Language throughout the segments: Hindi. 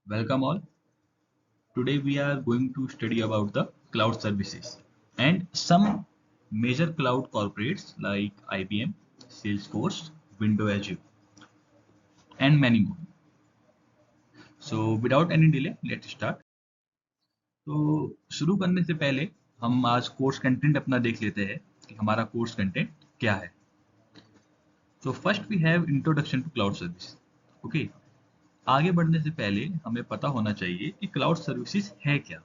Welcome all. Today we are going to study about the cloud services and some major cloud corporates like IBM, Salesforce, Windows Azure and many more. So without any delay, let's start. तो शुरू करने से पहले हम आज कोर्स कंटेंट अपना देख लेते हैं कि हमारा कोर्स कंटेंट क्या है. So first we have introduction to cloud service. Okay. आगे बढ़ने से पहले हमें पता होना चाहिए कि क्लाउड सर्विसेज है क्या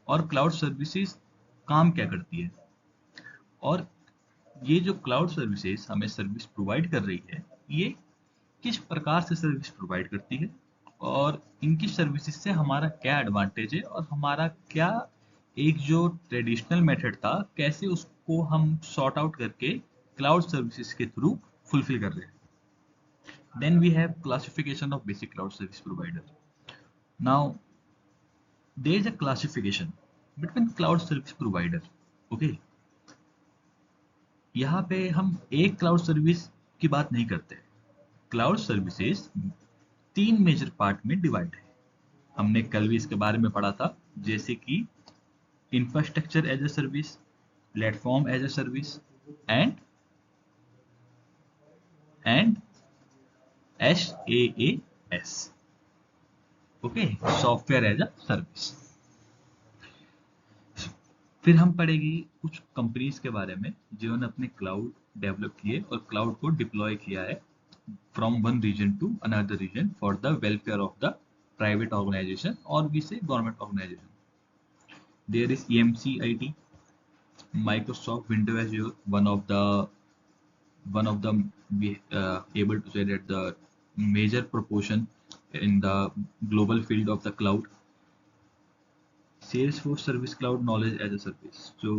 और क्लाउड सर्विसेज काम क्या करती है और ये जो क्लाउड सर्विसेज हमें सर्विस प्रोवाइड कर रही है ये किस प्रकार से सर्विस प्रोवाइड करती है और इनकी सर्विसेज से हमारा क्या एडवांटेज है और हमारा क्या एक जो ट्रेडिशनल मेथड था कैसे उसको हम सॉर्ट आउट करके क्लाउड सर्विसेज के थ्रू फुलफिल कर रहे हैं. Then we have classification of basic cloud service provider. Now there is a classification between cloud service provider. Okay. यहाँ पे हम एक क्लाउड सर्विस की बात नहीं करते. क्लाउड सर्विसेज तीन मेजर पार्ट में डिवाइड है. हमने कल भी इसके बारे में पढ़ा था, जैसे कि infrastructure as a service, platform as a service and SaaS. Okay, software as a service. फिर हम पढ़ेंगे कुछ कंपनीज के बारे में जिन्होंने अपने क्लाउड डेवलप किए और क्लाउड को डिप्लॉय किया है from one region to another region for the welfare of the private organisation और we say government organisation. There is EMC IT, Microsoft Windows Azure, one of the we able to say that the major proportion in the global field of the cloud. Salesforce Service Cloud Knowledge as a Service. So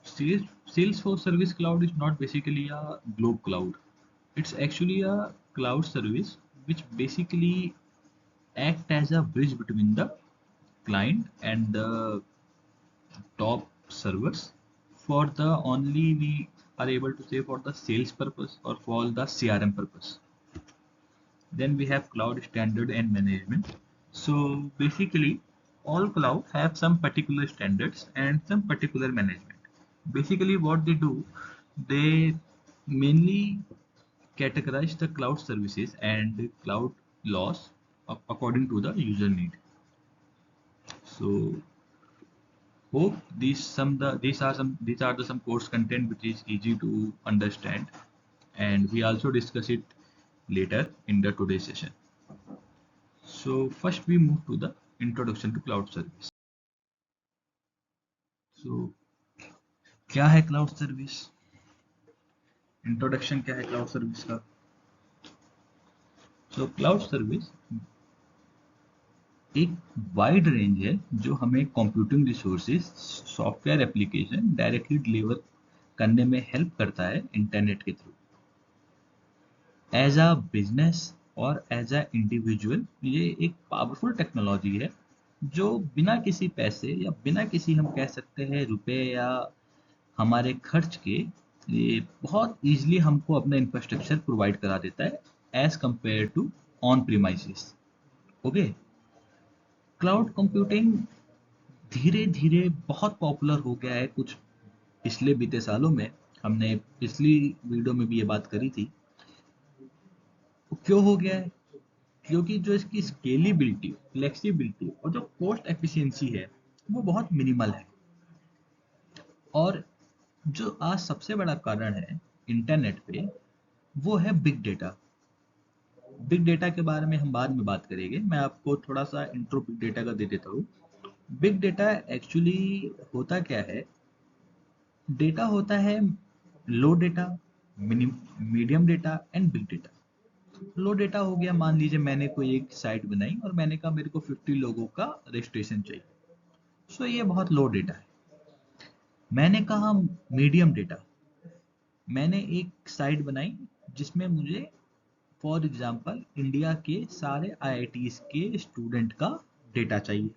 Salesforce Service Cloud is not basically a globe cloud. It's actually a cloud service which basically act as a bridge between the client and the top servers for the only we are able to say for the sales purpose or for the CRM purpose. Then we have cloud standard and management. So basically all cloud have some particular standards and some particular management. Basically what they do, they mainly categorize the cloud services and cloud laws according to the user need. So hope these are the some course content which is easy to understand, and we also discuss it later in the today's session. So first we move to the introduction to cloud service. So क्या है क्लाउड सर्विस? इंट्रोडक्शन क्या है क्लाउड सर्विस का? सो क्लाउड सर्विस एक वाइड रेंज है जो हमें computing resources, software application directly deliver करने में हेल्प करता है इंटरनेट के थ्रू. एज अ बिजनेस और एज अ इंडिविजुअल ये एक पावरफुल टेक्नोलॉजी है जो बिना किसी पैसे या बिना किसी हम कह सकते हैं रुपए या हमारे खर्च के ये बहुत इजीली हमको अपना इंफ्रास्ट्रक्चर प्रोवाइड करा देता है as compare to on premises. Okay. Cloud computing धीरे धीरे बहुत पॉपुलर हो गया है कुछ पिछले बीते सालों में. हमने पिछली वीडियो में भी ये बात करी थी. क्यों हो गया है? क्योंकि जो इसकी स्केलेबिलिटी, फ्लेक्सिबिलिटी और जो कॉस्ट एफिशिएंसी है वो बहुत मिनिमल है. और जो आज सबसे बड़ा कारण है इंटरनेट पे वो है बिग डेटा. बिग डेटा के बारे में हम बाद में बात करेंगे. मैं आपको थोड़ा सा इंट्रो बिग डेटा का दे देता हूँ. बिग डेटा एक्चुअली होता क्या है? डेटा होता है low data, medium data and big data. Low data हो गया, मान लीजिए मैंने कोई एक साइट बनाई और मैंने कहा मेरे को 50 लोगों का रजिस्ट्रेशन चाहिए. सो ये बहुत लो डेटा है. मैंने कहा मीडियम डेटा, मैंने एक साइट बनाई जिसमें मुझे फॉर एग्जांपल इंडिया के सारे IITs के स्टूडेंट का डेटा चाहिए.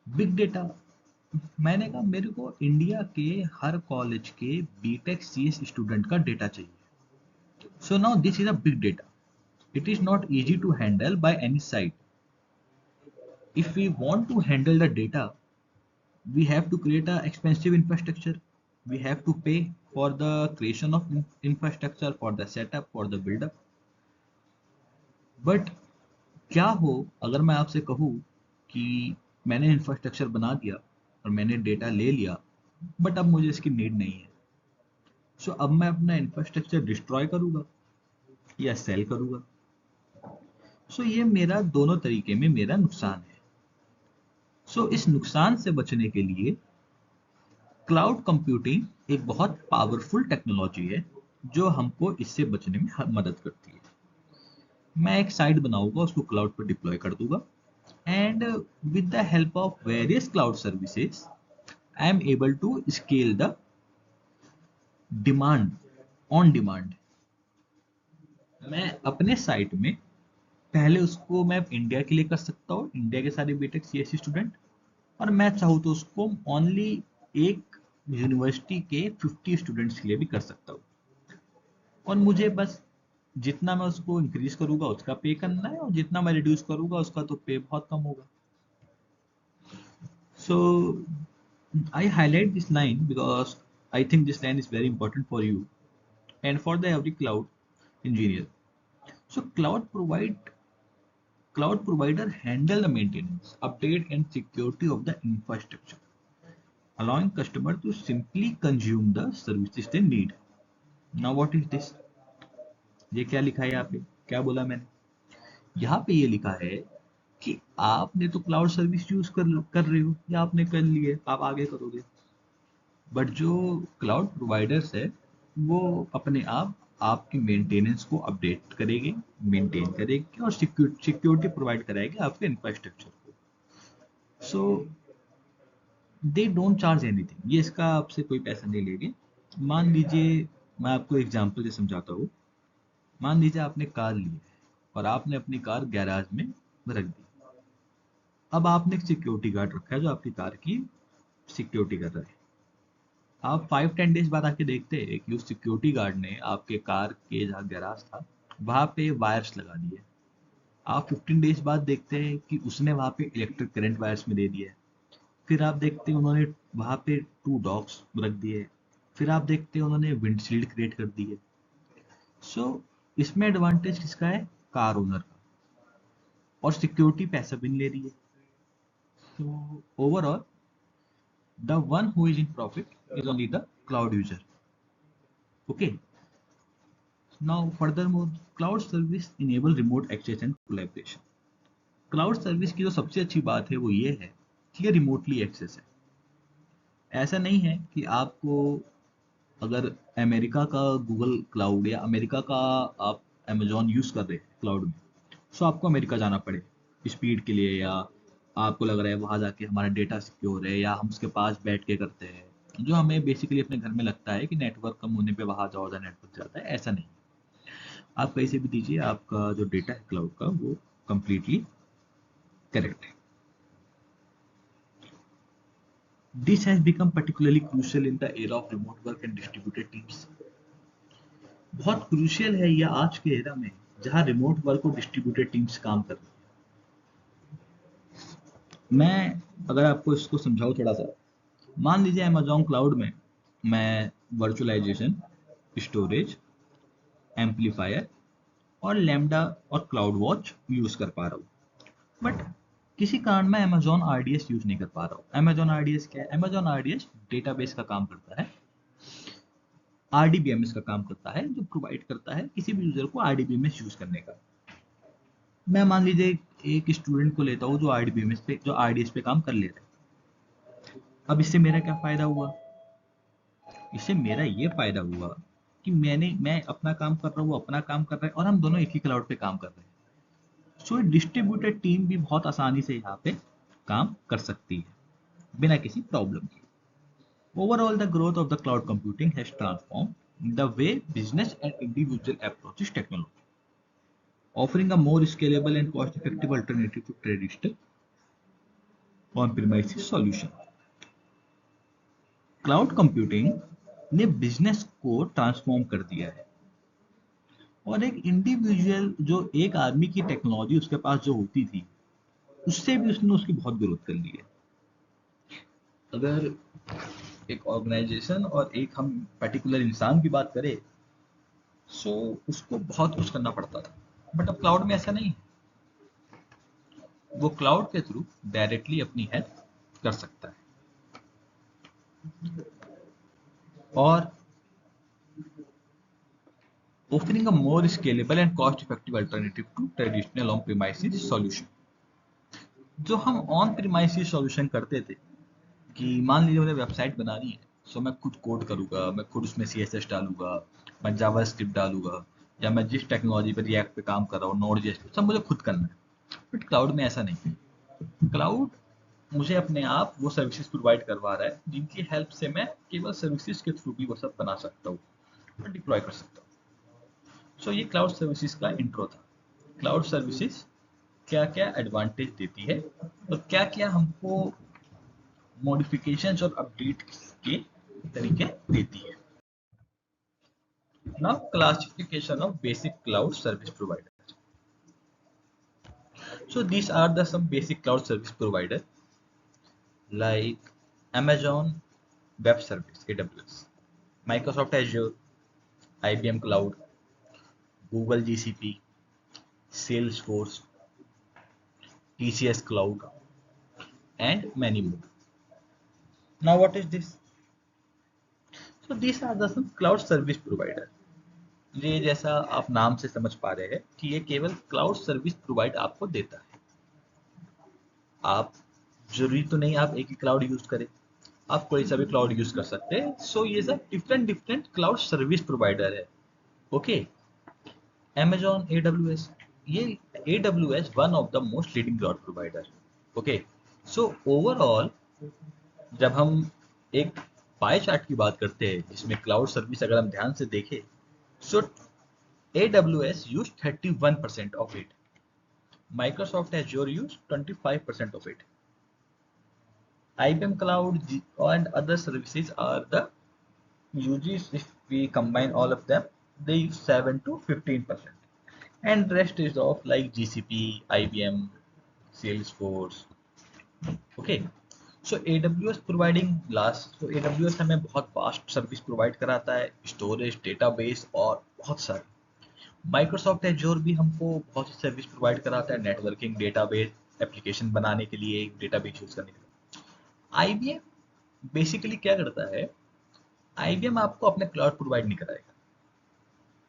बिग डेटा, मैंने कहा मेरे को इंडिया के हर कॉलेज के BTech CS स्टूडेंट का डेटा चाहिए. So now this is a big data. It is not easy to handle by any side. If we want to handle the data, we have to create a expensive infrastructure. We have to pay for the creation of infrastructure, for the setup, for the build up. But क्या हो अगर मैं आपसे कहूँ कि मैंने इंफ्रास्ट्रक्चर बना दिया और मैंने डेटा ले लिया, बट अब मुझे इसकी नीड नहीं है। सो अब मैं अपना इंफ्रास्ट्रक्चर डिस्ट्रॉय करूंगा या सेल करूंगा। सो ये मेरा दोनों तरीके में मेरा नुकसान है। सो इस नुकसान से बचने के लिए क्लाउड कंप्यूटिंग एक बहुत पावरफुल टेक्नोलॉजी है जो हमको इससे बचने में मदद करती है। मैं एक साइट बनाऊंगा, उसको क्लाउड पर डिप्लॉय कर दूंगा, and with the help of various cloud services I am able to scale the demand on demand। मैं अपने साइट में पहले उसको मैं इंडिया के लिए कर सकता हूँ, इंडिया के सारे बीटेक सीएससी स्टूडेंट, और मैं चाहूँ तो उसको ओनली एक यूनिवर्सिटी के 50 स्टूडेंट्स के लिए भी कर सकता हूँ। और मुझे बस जितना मैं उसको इंक्रीज करूंगा उसका पे करना है, और जितना मैं रिड्यूस करूंगा उसका तो पे बहुत कम होगा। So I highlight this line because I think this line is very important for you and for the every cloud engineer. So cloud provider handle the maintenance, update and security of the infrastructure, allowing customer to simply consume the services they need. Now what is this? ये क्या लिखा है यहाँ पे? क्या बोला मैंने? यहाँ पे ये लिखा है कि आपने तो क्लाउड सर्विस यूज कर रहे हो या आपने कर ली है, आप आगे करोगे, बट जो क्लाउड प्रोवाइडर्स है वो अपने आप आपके मेंटेनेंस को अपडेट करेंगे, मेंटेन करेंगे और सिक्योरिटी प्रोवाइड कराएंगे आपके इंफ्रास्ट्रक्चर को। सो दे डोंट चार्ज एनीथिंग, ये इसका आपसे कोई पैसा नहीं लेंगे। मान लीजिए, मैं आपको एग्जांपल से समझाता हूँ। मान लीजिए आपने कार ली है और आपने अपनी कार गैराज में रख दी। अब आपने एक सिक्योरिटी गार्ड रखा है जो आपकी कार की सिक्योरिटी कर रहा है। आप 5-10 डेज बाद आके देखते हैं कि उस सिक्योरिटी गार्ड ने आपके कार के जहाँ गैराज था वहां पे वायर्स लगा दिए। आप 15 डेज बाद देखते हैं कि उसने वहां पे इलेक्ट्रिक करंट वायर्स में दे दिया है। फिर आप देखते हैं उन्होंने वहां पे 2 डॉग्स रख दिए। फिर आप देखते हैं उन्होंने विंडशील्ड क्रिएट कर दी है। सो इसमें एडवांटेज किसका है? कार ओनर का। और सिक्योरिटी पैसा भी नहीं ले रही है। So overall the one who is in profit is only the cloud user. Okay. Now, furthermore, cloud service enable remote access and collaboration. Cloud service की जो सबसे अच्छी बात है वो ये है कि ये रिमोटली एक्सेस है। ऐसा नहीं है कि आपको अगर अमेरिका का गूगल क्लाउड या अमेरिका का आप अमेजोन यूज कर रहे हैं क्लाउड में, सो आपको अमेरिका जाना पड़े स्पीड के लिए, या आपको लग रहा है वहां जाके हमारा डेटा सिक्योर है या हम उसके पास बैठ के करते हैं जो हमें बेसिकली अपने घर में लगता है कि नेटवर्क कम होने पे वहां जाओ नेटवर्क जाता है। ऐसा नहीं, आप कहीं से भी दीजिए, आपका जो डेटा है क्लाउड का वो कंप्लीटली करेक्ट है। This has become particularly crucial in the era of remote work and distributed teams. बहुत क्रूशियल है यह आज के एरा में जहां रिमोट वर्क और डिस्ट्रीब्यूटेड टीम्स काम कर रही है। मैं अगर आपको इसको समझाऊं थोड़ा सा, मान लीजिए अमेजॉन क्लाउड में मैं वर्चुअलाइजेशन, स्टोरेज, एम्पलीफायर और लैम्डा और क्लाउड वॉच यूज कर पा रहा हूँ, बट किसी कारण मैं अमेजॉन आरडीएस यूज नहीं कर पा रहा हूँ। अमेजॉन आरडीएस क्या है? अमेजॉन आरडीएस डेटाबेस का काम करता है, आरडीबीएमएस का काम करता है, जो प्रोवाइड करता है किसी भी यूजर को आरडीबीएमएस यूज करने का। मैं मान लीजिए एक स्टूडेंट को लेता हूँ जो आरडीबीएमएस पे, जो आरडीएस पे काम कर लेता है। अब इससे मेरा क्या फायदा हुआ? इससे मेरा ये फायदा हुआ कि मैं अपना काम कर रहा हूँ, वो अपना काम कर रहा है, और हम दोनों एक ही क्लाउड पे काम कर रहे हैं। सो डिस्ट्रीब्यूटेड टीम भी बहुत आसानी से यहाँ पे काम कर सकती है बिना किसी प्रॉब्लम के। Overall, the growth of the cloud computing has transformed the way business and individual approaches technology, offering a more scalable and cost-effective alternative to traditional on-premises solution. Cloud computing ने बिजनेस को ट्रांसफॉर्म कर दिया है। और एक इंडिविजुअल जो एक आदमी की टेक्नोलॉजी उसके पास जो होती थी, उससे भी उसने उसकी बहुत ग्रोथ कर ली है। अगर एक ऑर्गेनाइजेशन और एक हम पर्टिकुलर इंसान की बात करें, सो उसको बहुत कुछ करना पड़ता था, बट अब क्लाउड में ऐसा नहीं है। वो क्लाउड के थ्रू डायरेक्टली अपनी हेल्प कर सकता है। और offering a more scalable and cost-effective alternative to traditional on-premises solution। जो हम ऑन प्रीमाइसिस सॉल्यूशन करते थे कि मान लीजिए मुझे वेबसाइट बनानी है, सो मैं खुद कोड करूंगा, मैं खुद उसमें CSS डालूंगा, मैं जावा स्क्रिप्ट डालूंगा, या मैं जिस टेक्नोलॉजी पर रिएक्ट पे काम कर रहा हूँ, नोड जेएस सब मुझे खुद करना है। बट क्लाउड में ऐसा नहीं है। क्लाउड मुझे अपने आप वो सर्विसेज प्रोवाइड करवा रहा है जिनकी हेल्प से मैं केवल सर्विसेज के थ्रू भी वो सब बना सकता हूँ और डिप्लॉय कर सकता हूँ। सो ये क्लाउड सर्विसेज का इंट्रो था। क्लाउड सर्विसेज क्या क्या एडवांटेज देती है और क्या क्या हमको मॉडिफिकेशंस और अपडेट के तरीके देती है। Now classification of basic cloud service provider. So these are the some basic cloud service provider like Amazon Web Service (AWS), Microsoft Azure, IBM Cloud, Google GCP, Salesforce, TCS Cloud, and many more. Now what is this? So these are the some cloud service provider। ये जैसा आप नाम से समझ पा रहे हैं कि ये केवल क्लाउड सर्विस प्रोवाइड आपको देता है। आप जरूरी तो नहीं आप एक ही क्लाउड यूज करें, आप कोई सा भी क्लाउड यूज कर सकते हैं। सो ये सब different different cloud service provider है। ओके, Amazon AWS, ये AWS one of the most leading cloud provider. Okay, so overall जब हम एक पाई चार्ट की बात करते हैं जिसमें क्लाउड सर्विस अगर हम ध्यान से देखें, सो AWS use 31% of it, Microsoft Azure use 25% of it, IBM Cloud and other services are the uses. If we combine all of them, they use 7 to 15%, and rest is of like GCP, IBM, Salesforce. Okay, so AWS providing last, so AWS हमें बहुत फास्ट सर्विस प्रोवाइड कराता है, स्टोरेज, डेटाबेस और बहुत सारे। माइक्रोसॉफ्ट एज्योर भी हमको बहुत सी सर्विस प्रोवाइड कराता है, नेटवर्किंग, डेटाबेस, एप्लीकेशन बनाने के लिए, डेटाबेस यूज करने के लिए। IBM बेसिकली क्या करता है, IBM आपको अपने क्लाउड प्रोवाइड नहीं कराएगा।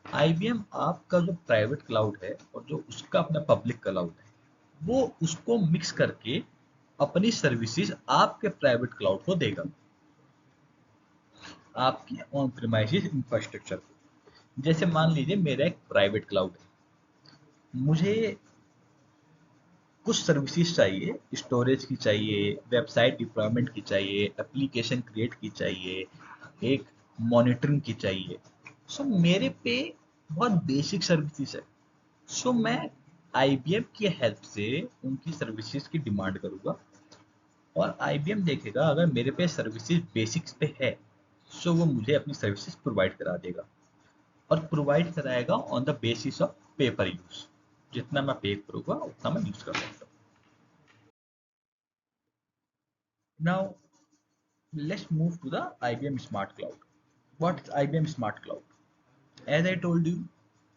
IBM आपका जो प्राइवेट क्लाउड है और जो उसका अपना पब्लिक क्लाउड है, वो उसको मिक्स करके अपनी सर्विसेज आपके प्राइवेट क्लाउड को देगा, आपके ऑन प्रीमाइसेस इंफ्रास्ट्रक्चर को। जैसे मान लीजिए मेरा एक प्राइवेट क्लाउड है, मुझे कुछ सर्विसेज चाहिए, स्टोरेज की चाहिए, वेबसाइट डिप्लॉयमेंट की चाहिए, एप्लीकेशन क्रिएट की चाहिए, एक मॉनिटरिंग की चाहिए। सो मेरे पे बहुत बेसिक सर्विसेज है। सो मैं IBM की हेल्प से उनकी सर्विसेज की डिमांड करूंगा और IBM देखेगा अगर मेरे पे सर्विसेज बेसिक्स पे है, सो वो मुझे अपनी सर्विसेज प्रोवाइड करा देगा और प्रोवाइड कराएगा ऑन द बेसिस ऑफ पे पर यूज। जितना मैं पे करूंगा उतना मैं यूज कर सकता हूँ। Now let's move to the IBM Smart Cloud. What is IBM Smart Cloud? As I told you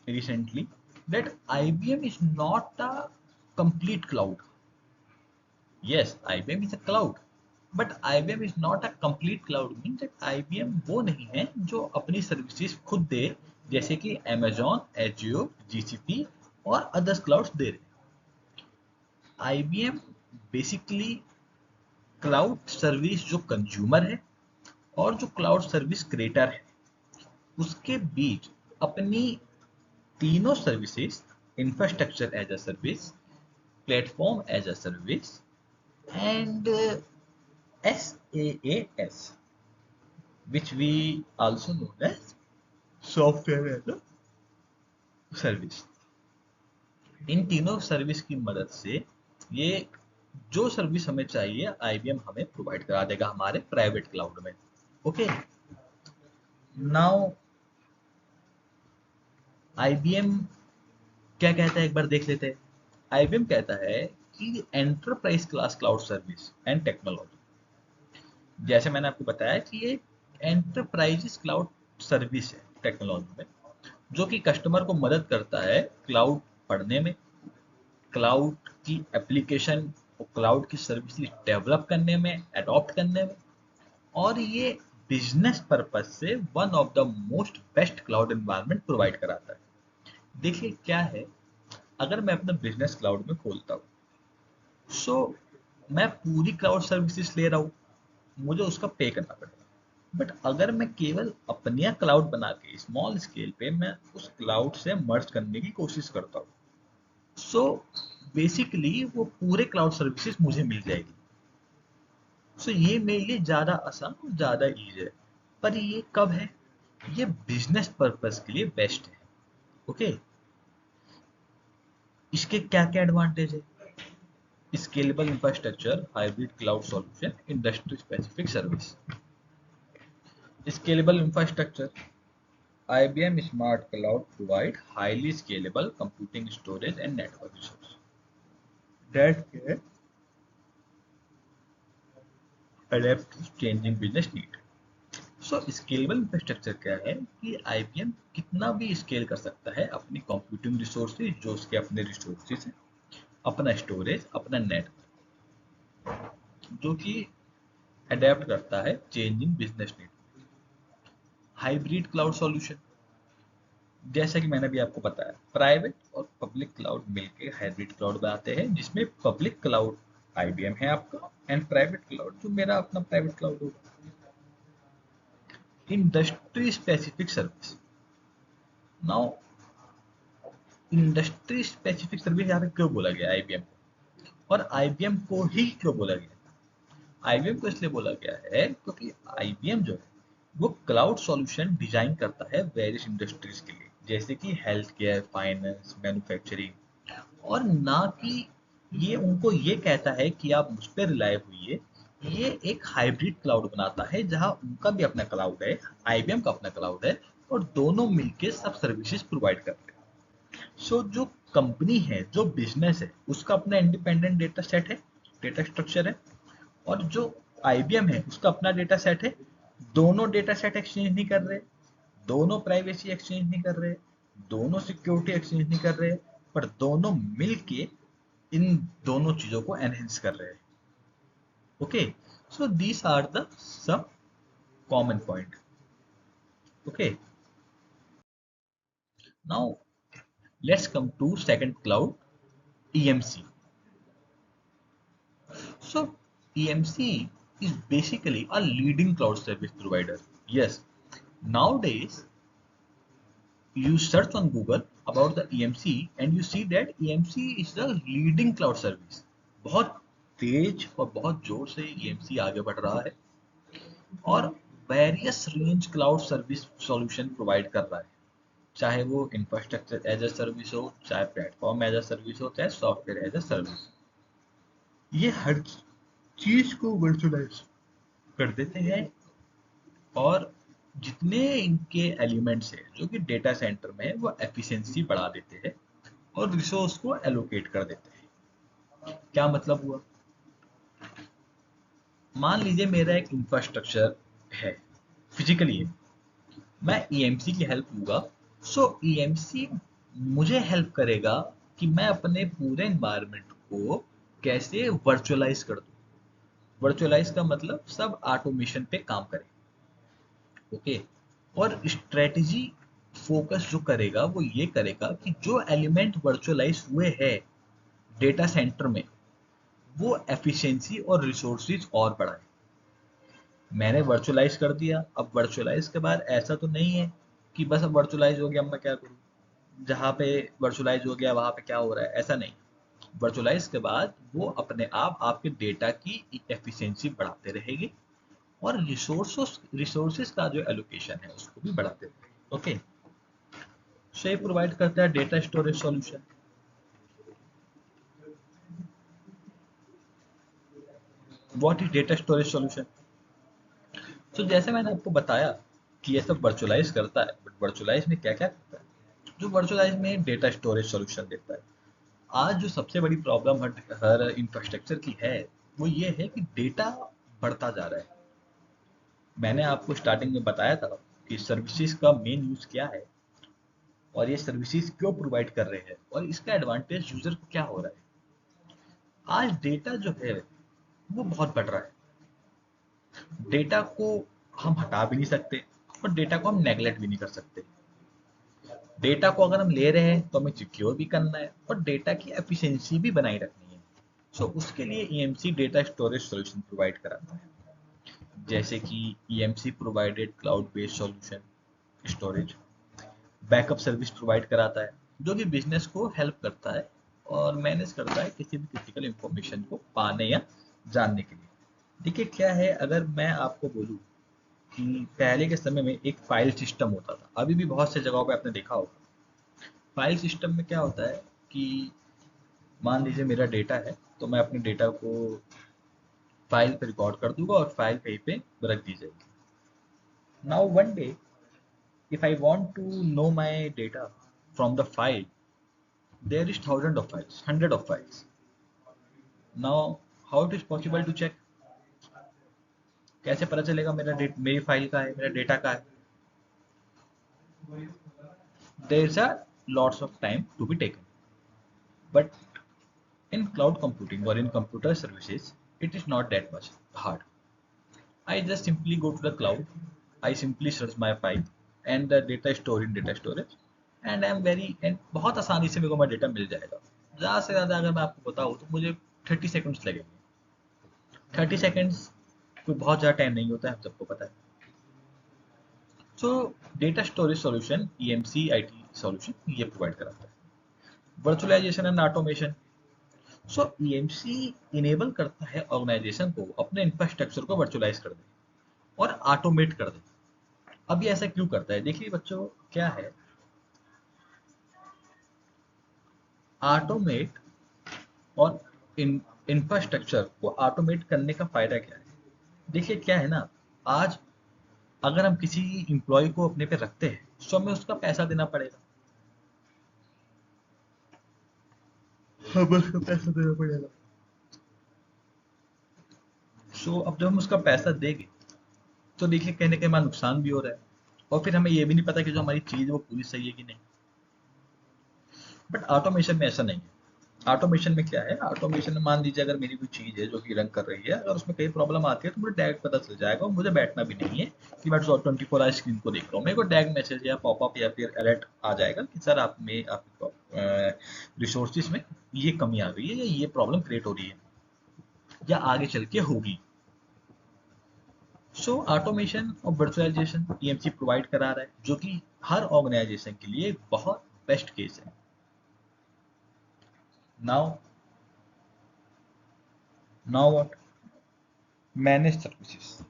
recently, that IBM is not a complete cloud. Yes, IBM is a cloud, but IBM is not a complete cloud, means that IBM वो नहीं है जो अपनी सर्विसेज खुद दे, जैसे कि Amazon, Azure, GCP और अदर्स क्लाउड्स दे रहे। IBM बेसिकली क्लाउड सर्विस जो कंज्यूमर है और जो क्लाउड सर्विस क्रिएटर है, उसके बीच अपनी तीनों services, infrastructure as a service, platform as a service and SaaS, which we also known as software as a service, इन तीनों सर्विस की मदद से ये जो सर्विस हमें चाहिए IBM हमें प्रोवाइड करा देगा हमारे प्राइवेट क्लाउड में। ओके, नाउ आईबीएम क्या कहता है एक बार देख लेते हैं। आईबीएम कहता है कि enterprise class cloud service and technology, जैसे मैंने आपको बताया कि ये एंटरप्राइजेस क्लाउड सर्विस है टेक्नोलॉजी में, जो कि कस्टमर को मदद करता है क्लाउड पढ़ने में, क्लाउड की एप्लीकेशन और क्लाउड की सर्विसेज डेवलप करने में, अडॉप्ट करने में, और ये बिजनेस पर्पज से one of the most best cloud environment provide कराता है। देखिए क्या है, अगर मैं अपना बिजनेस क्लाउड में खोलता हूँ, सो मैं पूरी क्लाउड सर्विसेज ले रहा हूँ, मुझे उसका पे करना पड़ेगा। बट अगर मैं केवल अपने क्लाउड बना के स्मॉल स्केल पे मैं उस क्लाउड से मर्ज करने की कोशिश करता हूँ, सो बेसिकली वो पूरे क्लाउड सर्विसेज मुझे मिल जाएगी। सो ये मेरे लिए ज़्यादा आसान और ज़्यादा ईजी है। पर ये कब है? ये बिजनेस पर्पस के लिए बेस्ट है। ओके, इसके क्या क्या एडवांटेज है? Scalable infrastructure, hybrid cloud solution, industry specific service. Scalable infrastructure, IBM Smart Cloud provide highly scalable computing, storage, and network resources that can adapt to changing business need. So scalable infrastructure क्या है कि IBM कितना भी स्केल कर सकता है अपनी कंप्यूटिंग रिसोर्सेज, जो उसके अपने रिसोर्सेज हैं, अपना स्टोरेज, अपना नेटवर्क, जो कि अडेप्ट करता है changing business need. Hybrid cloud solution, जैसा कि मैंने भी आपको बताया, प्राइवेट और पब्लिक क्लाउड मिलकर हाइब्रिड क्लाउड बनाते हैं, जिसमें पब्लिक क्लाउड IBM है आपका, एंड प्राइवेट क्लाउड जो मेरा अपना प्राइवेट क्लाउड होगा। Industry specific service, now industry specific service यहाँ पे क्यों बोला गया IBM को, और IBM को ही क्यों बोला गया? IBM को इसलिए बोला गया है क्योंकि IBM जो है वो क्लाउड सॉल्यूशन डिजाइन करता है वेरियस इंडस्ट्रीज के लिए, जैसे कि हेल्थ केयर, फाइनेंस, मैन्युफैक्चरिंग, और ना कि ये उनको ये कहता है कि आप मुझ पर रिलाय होइए। ये एक हाइब्रिड क्लाउड बनाता है जहां उनका भी अपना क्लाउड है, IBM का अपना क्लाउड है, और दोनों मिलके सब सर्विसेज प्रोवाइड करते हैं। सो जो कंपनी है, जो बिजनेस है, उसका अपना इंडिपेंडेंट डेटा सेट है, डेटा स्ट्रक्चर है, और जो IBM है उसका अपना डेटा सेट है। दोनों डेटा सेट एक्सचेंज नहीं कर रहे, दोनों प्राइवेसी एक्सचेंज नहीं कर रहे, दोनों सिक्योरिटी एक्सचेंज नहीं कर रहे, पर दोनों मिलके इन दोनों चीजों को एनहेंस कर रहे हैं। Okay, so these are the some common point. Okay, now let's come to second cloud, EMC. So EMC is basically a leading cloud service provider. Yes, nowadays you search on Google about the EMC and you see that EMC is the leading cloud service. बहुत तेज और बहुत जोर से EMC आगे बढ़ रहा है और various range cloud service solution provide कर रहा है, चाहे वो इंफ्रास्ट्रक्चर एज अ सर्विस हो, चाहे प्लेटफॉर्म एज अ सर्विस हो, चाहे सॉफ्टवेयर एज अ सर्विस। ये हर चीज को वर्चुअलाइज कर देते हैं, और जितने इनके एलिमेंट्स हैं जो कि डेटा सेंटर में है वो एफिशिएंसी बढ़ा देते हैं और रिसोर्स को एलोकेट कर देते हैं। क्या मतलब हुआ? मान लीजिए मेरा एक इंफ्रास्ट्रक्चर है, फिजिकली है, मैं EMC की हेल्प लूंगा। सो EMC मुझे हेल्प करेगा कि मैं अपने पूरे एनवायरनमेंट को कैसे वर्चुअलाइज कर दूं। वर्चुअलाइज का मतलब सब ऑटोमेशन पे काम करे। ओके, और स्ट्रेटजी फोकस जो करेगा वो ये करेगा कि जो एलिमेंट वर्चुअलाइज हुए हैं डेटा सेंटर में, वो एफिशिएंसी और रिसोर्सेज और बढ़ाए। मैंने वर्चुअलाइज कर दिया, अब वर्चुअलाइज के बाद ऐसा तो नहीं है कि बस अब वर्चुअलाइज हो गया, अब मैं क्या करूँ, जहाँ पे वर्चुअलाइज हो गया वहां पे क्या हो रहा है, ऐसा नहीं। वर्चुअलाइज के बाद वो अपने आप आपके डेटा की एफिशिएंसी बढ़ाते रहेगी और रिसोर्सेस का जो एलोकेशन है उसको भी बढ़ाते रहेगी। ओके, से प्रोवाइड करता है data storage solution. What is data storage solution? तो जैसे मैंने आपको बताया कि ये सब वर्चुअलाइज करता है, बट वर्चुअलाइज में क्या क्या करता है? जो वर्चुअलाइज में डेटा स्टोरेज सॉल्यूशन देता है। आज जो सबसे बड़ी प्रॉब्लम हर इंफ्रास्ट्रक्चर की है वो ये है कि डेटा बढ़ता जा रहा है। मैंने आपको स्टार्टिंग में बताया था कि सर्विसेज का मेन यूज क्या है और ये सर्विसेज क्यों प्रोवाइड कर रहे हैं और इसका एडवांटेज यूजर को क्या हो रहा है। आज डेटा जो है वो बहुत बढ़ रहा है। डेटा को हम हटा भी नहीं सकते और डेटा को हम नेगलेक्ट भी नहीं कर सकते। डेटा को अगर हम ले रहे हैं तो हमें सिक्योर भी करना है और डेटा की एफिशिएंसी भी बनाए रखनी है। सो उसके लिए EMC data storage solution provide कराता है, जैसे कि EMC provided cloud based solution storage, backup service provide कराता है जो कि बिजनेस को हेल्प करता है और मैनेज करता है किसी भी क्रिटिकल इंफॉर्मेशन को पाने या जानने के लिए। देखिए क्या है, अगर मैं आपको बोलूँ कि पहले के समय में एक फाइल सिस्टम होता था, अभी भी बहुत से जगहों पे आपने देखा होगा। फाइल सिस्टम में क्या होता है कि मान लीजिए मेरा डेटा है तो मैं अपने डेटा को फाइल पे रिकॉर्ड कर दूंगा और फाइल कहीं पे रख दी जाएगी। Now one day if I want to know my data from the file, there is thousands of files, hundred of files. Now how it is possible to check? कैसे पता चलेगा मेरी फाइल का है, मेरा डेटा का है? There is a lots of time to be taken. But in cloud computing or in computer services, it is not that much hard. I just simply go to the cloud, I simply search my file and the data store in data storage and I am very and बहुत आसानी से मेरे को मेरा डेटा मिल जाएगा। ज़्यादा से ज़्यादा अगर मैं आपको बताऊँ तो मुझे 30 सेकंड्स लगेंगे। 30 सेकंड्स कोई बहुत ज़्यादा टाइम नहीं होता है, हम सबको पता है। So data storage solution EMC IT solution ये प्रोवाइड कराता है। Virtualisation and automation. So EMC enable करता है ऑर्गेनाइजेशन को अपने इंफ्रास्ट्रक्चर को वर्चुअलाइज कर दे और ऑटोमेट कर दे। अब ये ऐसा क्यों करता है? देखिए बच्चों, क्या है, ऑटोमेट और इंफ्रास्ट्रक्चर को ऑटोमेट करने का फायदा क्या है? देखिए क्या है ना, आज अगर हम किसी इंप्लॉय को अपने पे रखते हैं तो हमें उसका पैसा देना पड़ेगा। हमें उसका पैसा देना पड़ेगा। सो अब जब हम उसका पैसा देंगे तो देखिए कहीं ना कहीं हमारा नुकसान भी हो रहा है और फिर हमें ये भी नहीं पता कि जो हमारी चीज है वो पूरी सही है कि नहीं। बट ऑटोमेशन में ऐसा नहीं है। ऑटोमेशन में क्या है, ऑटोमेशन में मान लीजिए अगर मेरी कोई चीज है जो कि रन कर रही है, अगर उसमें कई प्रॉब्लम आती है तो मुझे डायरेक्ट पता चल जाएगा और मुझे बैठना भी नहीं है कि मैं 24 आवर स्क्रीन को देख रहा हूँ। मेरे को डायरेक्ट मैसेज या पॉपअप या फिर अलर्ट आ जाएगा कि सर आप में आपकी रिसोर्सिस में ये कमी आ गई है या ये प्रॉब्लम क्रिएट हो रही है या आगे चल के होगी। सो ऑटोमेशन और वर्चुअलाइजेशन ईएमसी प्रोवाइड करा रहा है जो कि हर ऑर्गेनाइजेशन के लिए बहुत बेस्ट केस है। Now now what? Manage services.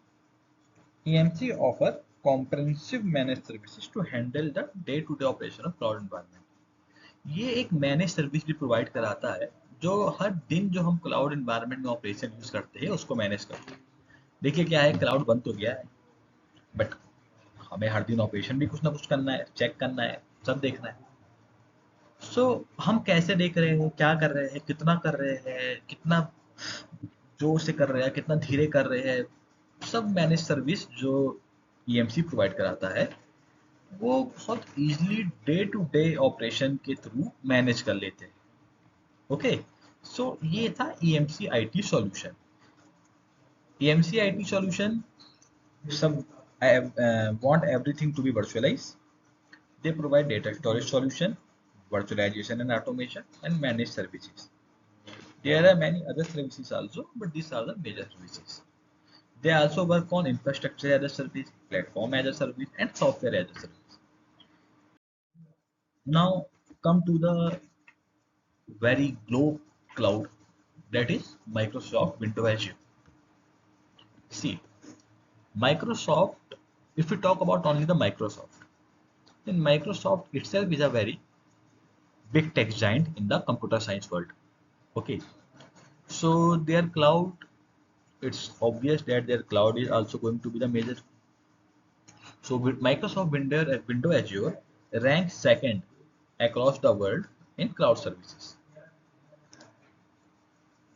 EMC offer comprehensive managed services to handle the day-to-day operation of cloud environment. ये एक मैनेज सर्विस भी प्रोवाइड कराता है जो हर दिन जो हम क्लाउड एनवायरनमेंट में ऑपरेशन यूज करते हैं उसको मैनेज करते हैं। देखिए क्या है, क्लाउड बंद तो गया है बट हमें हर दिन ऑपरेशन भी कुछ ना कुछ करना है, चेक करना है, सब देखना है। सो हम कैसे देख रहे हैं, क्या कर रहे हैं, कितना कर रहे हैं, कितना जोर से कर रहे हैं, कितना धीरे कर रहे हैं, सब मैनेज सर्विस जो ईएमसी प्रोवाइड कराता है वो बहुत easily day to day operation के थ्रू मैनेज कर लेते हैं। ओके, सो ये था EMC IT solution. EMC IT solution सब want everything to be virtualized. They provide data storage solution, virtualization and automation, and managed services. There are many other services also, but these are the major services. They also work on infrastructure as a service, platform as a service, and software as a service. Now come to the very globe cloud, that is Microsoft Windows Azure. See, Microsoft, if we talk about only the Microsoft, then Microsoft itself is a very big tech giant in the computer science world. Okay, so their cloud, it's obvious that their cloud is also going to be the major. So with Microsoft Windows Azure ranks second across the world in cloud services.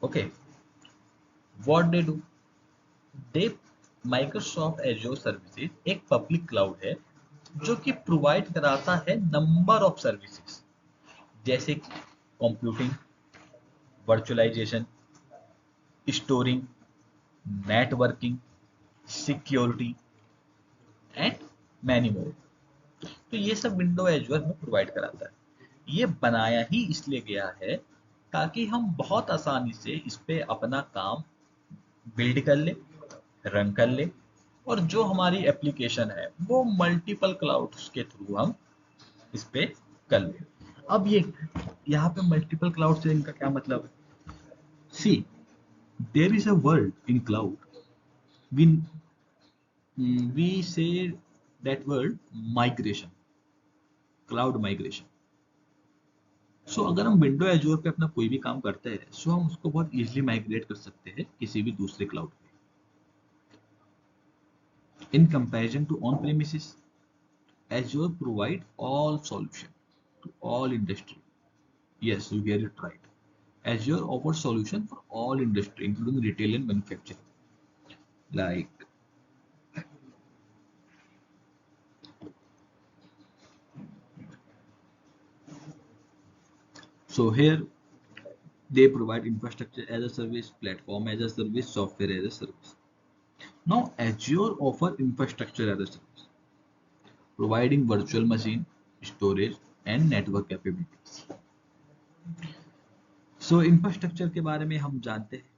Okay, what they do? They Microsoft Azure services एक पब्लिक क्लाउड है जो कि प्रोवाइड कराता है नंबर ऑफ सर्विसेज, जैसे computing, virtualisation, storing, networking, security and many more. तो ये सब विंडो एजोर में प्रोवाइड कराता है। ये बनाया ही इसलिए गया है ताकि हम बहुत आसानी से इस पे अपना काम बिल्ड कर ले, रन कर ले, और जो हमारी एप्लीकेशन है वो मल्टीपल क्लाउड्स के थ्रू हम इस पे कर ले। अब ये यहाँ पे मल्टीपल क्लाउड से इनका क्या मतलब है? See, there is a word in cloud, we we say that word migration, cloud migration. So अगर हम विंडो एजोर पे अपना कोई भी काम करते हैं, सो हम उसको बहुत इजीली माइग्रेट कर सकते हैं किसी भी दूसरे क्लाउड पे। In comparison to on premises, Azure provide all solution to all industry. Yes, you hear it right. Azure offers solution for all industry, including retail and manufacturing. Like, so here they provide infrastructure as a service, platform as a service, software as a service. Now Azure offer infrastructure as a service, providing virtual machine, storage, and network capabilities. So infrastructure के बारे में हम जानते हैं,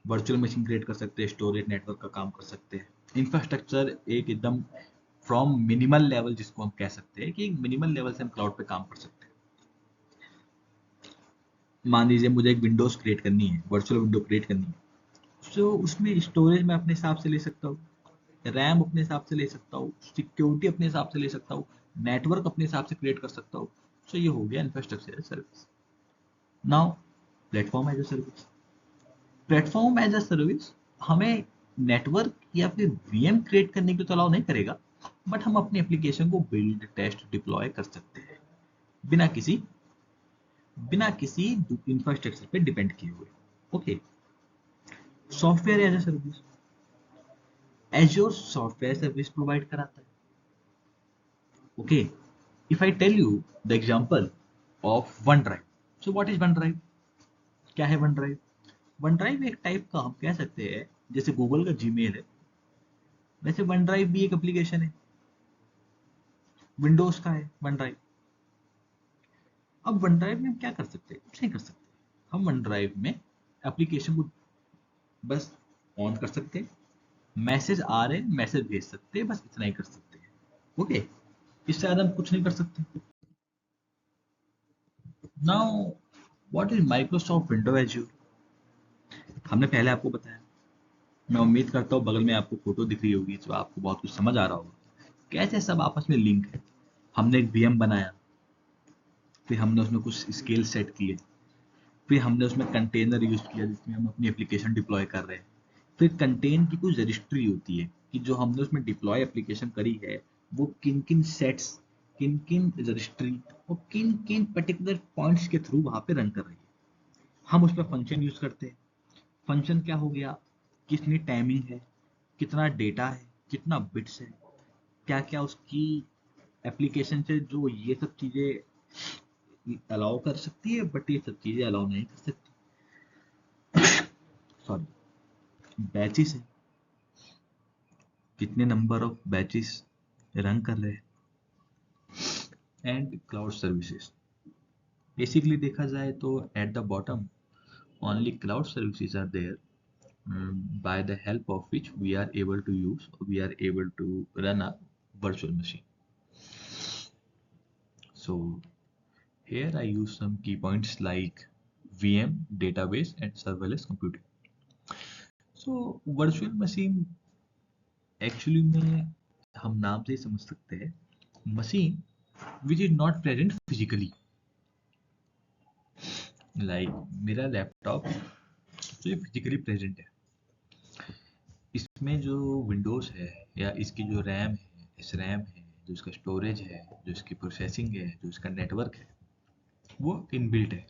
वर्चुअल मशीन क्रिएट कर सकते हैं, स्टोरेज नेटवर्क का काम कर सकते हैं। इंफ्रास्ट्रक्चर एक एकदम फ्रॉम मिनिमल लेवल, जिसको हम कह सकते हैं कि एक मिनिमल लेवल से हम क्लाउड पे काम कर सकते हैं। मान लीजिए मुझे एक विंडोज क्रिएट करनी है, वर्चुअल विंडो क्रिएट करनी है, तो उसमें स्टोरेज मैं अपने हिसाब से ले सकता हूँ, रैम अपने हिसाब से ले सकता हूँ, सिक्योरिटी अपने हिसाब से ले सकता हूँ, नेटवर्क अपने हिसाब से क्रिएट कर सकता हूँ। सो ये हो गया infrastructure as service. Now platform as a service. Platform as a service हमें नेटवर्क या फिर वीएम क्रिएट करने की तो अलाउ नहीं करेगा, बट हम अपनी एप्लीकेशन को बिल्ड, टेस्ट, डिप्लॉय कर सकते हैं बिना किसी इंफ्रास्ट्रक्चर पे डिपेंड किए हुए। Okay, software as a service, Azure software service provide कराता है। Okay, if I tell you the example of OneDrive, so what is OneDrive? क्या है वन ड्राइव? वन ड्राइव एक टाइप का, हम कह सकते हैं जैसे गूगल का जीमेल है, वैसे वन ड्राइव भी एक एप्लीकेशन है, विंडोज का है वन ड्राइव। अब वन ड्राइव में हम क्या कर सकते हैं? कुछ नहीं कर सकते। हम वन ड्राइव में एप्लीकेशन को बस ऑन कर सकते हैं, मैसेज आ रहे हैं मैसेज भेज सकते हैं, बस इतना ही कर सकते हैं। ओके, इससे ज्यादा हम कुछ नहीं कर सकते। Now what is Microsoft window azure? हमने पहले आपको बताया, मैं उम्मीद करता हूँ बगल में आपको फोटो दिख रही होगी तो आपको बहुत कुछ समझ आ रहा होगा कैसे सब आपस में लिंक है। हमने एक वीएम बनाया, फिर हमने उसमें कुछ स्केल सेट किए, फिर हमने उसमें कंटेनर यूज किया जिसमें हम अपनी एप्लीकेशन डिप्लॉय कर रहे हैं। फिर कंटेन की कुछ रजिस्ट्री होती है कि जो हमने उसमें डिप्लॉय एप्लीकेशन करी है वो किन किन सेट्स, किन किन रजिस्ट्री और किन किन पर्टिकुलर पॉइंट्स के थ्रू वहां पे रन कर रही है। हम उस पर फंक्शन यूज करते हैं। फंक्शन क्या हो गया? कितनी टाइमिंग है, कितना डेटा है, कितना बिट्स है, क्या क्या उसकी एप्लीकेशन से जो ये सब चीजें अलाउ कर सकती है, बट ये सब चीजें अलाउ नहीं कर सकती। सॉरी, बैचेस है, कितने नंबर ऑफ बैचेस रन कर रहे हैं, एंड क्लाउड सर्विसेज। बेसिकली देखा जाए तो at the bottom only cloud services are there, by the help of which we are able to run a virtual machine. So here I use some key points like VM, database, and serverless computing. So virtual machine actually में हम नाम से ही समझ सकते हैं, machine which is not present physically. Like मेरा लैपटॉप तो ये फिजिकली प्रेजेंट है, इसमें जो विंडोज है या इसकी जो रैम है, इस रैम है, जो इसका स्टोरेज है, जो इसकी प्रोसेसिंग है, जो इसका नेटवर्क है, वो इनबिल्ट है।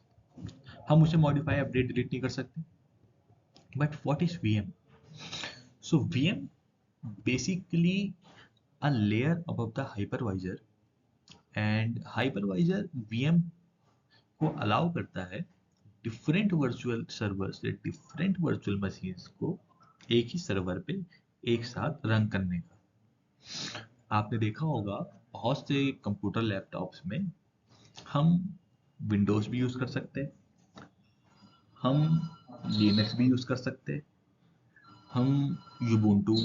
हम उसे मॉडिफाई, अपडेट, डिलीट नहीं कर सकते। But what is VM? So VM basically a layer above the hypervisor, and hypervisor VM को अलाउ करता है डिफरेंट वर्चुअल सर्वर्स या डिफरेंट वर्चुअल मशीन्स को एक ही सर्वर पे एक साथ रन करने का। आपने देखा होगा बहुत से कंप्यूटर लैपटॉप्स में हम विंडोज भी यूज कर सकते हैं, हम लिनक्स भी यूज कर सकते हैं, हम यूबुंटू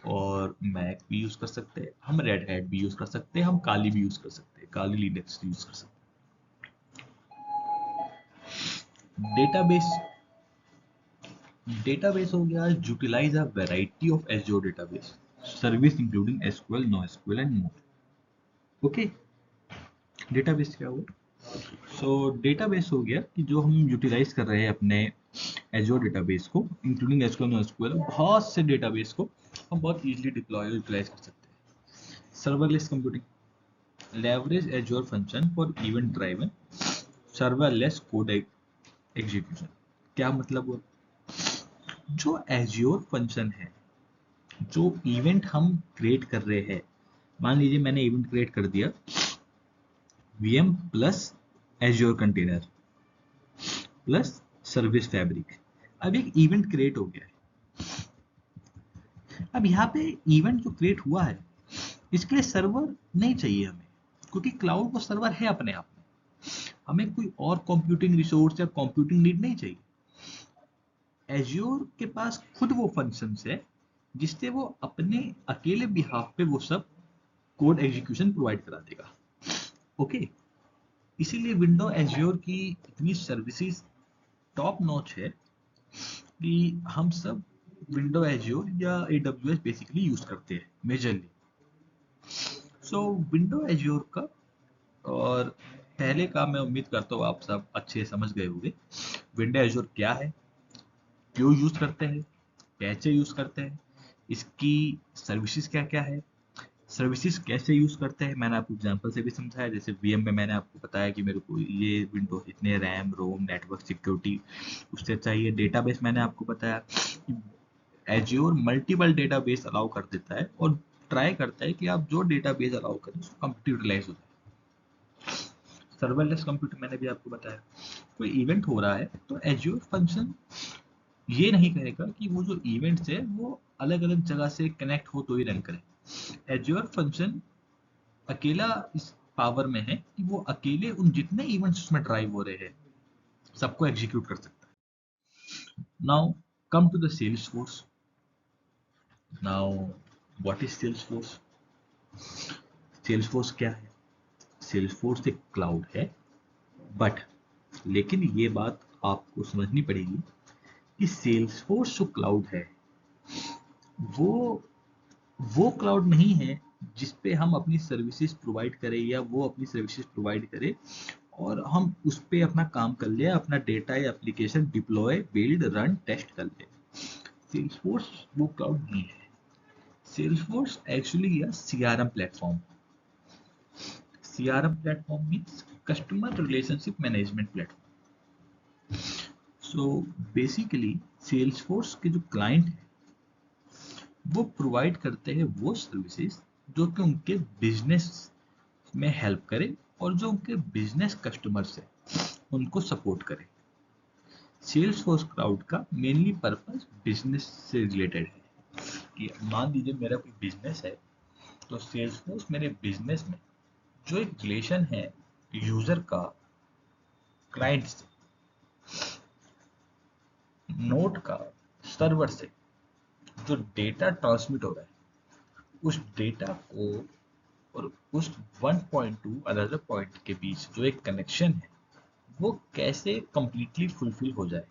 और मैक भी यूज कर सकते हैं, हम रेड हैट भी यूज कर सकते हैं, हम काली भी यूज कर सकते हैं, काली लिनक्स भी यूज कर सकते हैं। डेटाबेस हो गया, utilise a variety of Azure database service including SQL, NoSQL and more. Okay, database क्या हुआ? सो डेटाबेस हो गया कि जो हम यूटिलाइज कर रहे हैं अपने एज्योर डेटाबेस को, इंक्लूडिंग एसक्यूएल, नोएसक्यूएल, बहुत से डेटाबेस को हम बहुत इजीली डिप्लॉय और यूटिलाइज कर सकते हैं। Serverless computing, leverage Azure function for event driven serverless code execution। क्या मतलब हुआ? जो Azure फंक्शन है, जो इवेंट हम क्रिएट कर रहे हैं, मान लीजिए मैंने इवेंट क्रिएट कर दिया VM plus Azure container plus service fabric. अब एक इवेंट क्रिएट हो गया है। अब यहाँ पे इवेंट जो क्रिएट हुआ है, इसके लिए सर्वर नहीं चाहिए हमें, क्योंकि क्लाउड वो सर्वर है अपने आप में। हमें कोई और कंप्यूटिंग रिसोर्स या कंप्यूटिंग नीड नहीं चाहिए। एज्योर के पास खुद वो फंक्शंस है जिससे वो अपने अकेले बिहाफ पे वो सब कोड एग्जीक्यूशन प्रोवाइड करा देगा। ओके, इसीलिए विंडो एज्योर की इतनी सर्विसेज टॉप नॉच है कि हम सब विंडो एज्योर या AWS बेसिकली यूज करते हैं मेजरली। सो विंडो एज्योर का और पहले का मैं उम्मीद करता हूँ आप सब अच्छे समझ गए होंगे। विंडो एज्योर क्या है, क्यों यूज करते हैं, कैसे यूज करते हैं, इसकी सर्विसेज क्या क्या है, सर्विसेज कैसे यूज करते हैं, मैंने आपको एग्जांपल से भी समझाया। जैसे वीएम में मैंने आपको बताया कि मेरे को ये विंडोज इतने रैम, रोम, नेटवर्क सिक्योरिटी उससे चाहिए। डेटाबेस मैंने आपको बताया, एज्योर मल्टीपल डेटाबेस अलाउ कर देता है और ट्राई करता है कि आप जो डेटाबेस अलाउ करें उसको कंप्यूटरलाइज हो जाए। सर्वरलेस कंप्यूटर मैंने भी आपको बताया, कोई इवेंट हो रहा है तो एज्योर फंक्शन ये नहीं कहेगा कि वो जो इवेंट्स है वो अलग अलग जगह से कनेक्ट हो तो ही रन करे। एज्योर फंक्शन अकेला इस पावर में है कि वो अकेले उन जितने इवेंट्स उसमें ड्राइव हो रहे हैं सबको एग्जीक्यूट कर सकता है। Now come to the Salesforce. Now what is Salesforce? Salesforce क्या है? सेल्स फोर्स एक क्लाउड है, बट लेकिन ये बात आपको समझनी पड़ेगी कि सेल्स फोर्स जो क्लाउड है वो वो क्लाउड नहीं है जिस पे हम अपनी सर्विसेज प्रोवाइड करें या वो अपनी सर्विसेज प्रोवाइड करे और हम उस पे अपना काम कर ले, अपना डेटा या application deploy, build, run, test कर ले। सेल्सफोर्स वो क्लाउड नहीं है। Salesforce actually a CRM platform. CRM platform means customer relationship management platform. So basically Salesforce के जो क्लाइंट है वो प्रोवाइड करते हैं वो सर्विसेज जो कि उनके बिजनेस में हेल्प करे और जो उनके बिजनेस कस्टमर्स है उनको सपोर्ट करे। सेल्सफोर्स क्लाउड का मेनली पर्पस बिजनेस से रिलेटेड है कि मान लीजिए मेरा कोई बिजनेस है तो सेल्सफोर्स मेरे बिजनेस में जो एक रिलेशन है यूजर का क्लाइंट से, नोड का सर्वर से, जो डेटा ट्रांसमिट हो रहा है उस डेटा को और उस one point two another point के बीच जो एक कनेक्शन है वो कैसे कंप्लीटली फुलफिल हो जाए।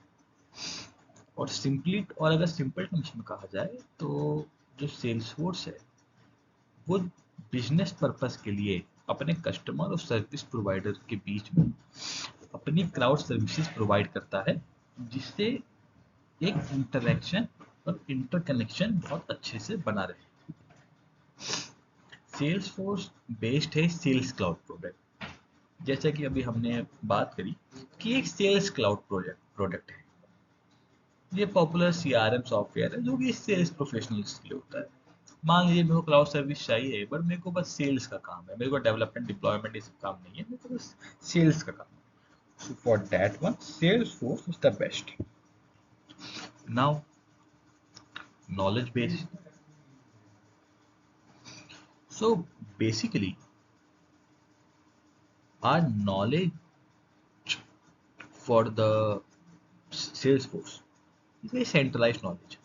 और सिंपली, और अगर सिंपल टर्म्स में कहा जाए तो जो सेल्सफोर्स है वो बिजनेस पर्पस के लिए अपने कस्टमर और सर्विस प्रोवाइडर के बीच में अपनी क्लाउड सर्विसेज प्रोवाइड करता है जिससे एक इंटरेक्शन और इंटरकनेक्शन बहुत अच्छे से बना रहे। सेल्स फोर्स बेस्ड है सेल्स क्लाउड प्रोडक्ट। जैसा कि अभी हमने बात करी कि एक सेल्स क्लाउड प्रोडक्ट है। ये पॉपुलर सीआरएम सॉफ्टवेयर है जो कि सेल्स प्रोफेशनल्स के लिए होता है। मान लीजिए मेरे को क्लाउड सर्विस चाहिए, बट मेरे को बस सेल्स का काम है, मेरे को डेवलपमेंट डिप्लॉयमेंट ये सब काम नहीं है, मेरे को बस सेल्स का काम है। So for that one Salesforce is the best. Now, knowledge base. So basically, our knowledge for the Salesforce is a centralized knowledge.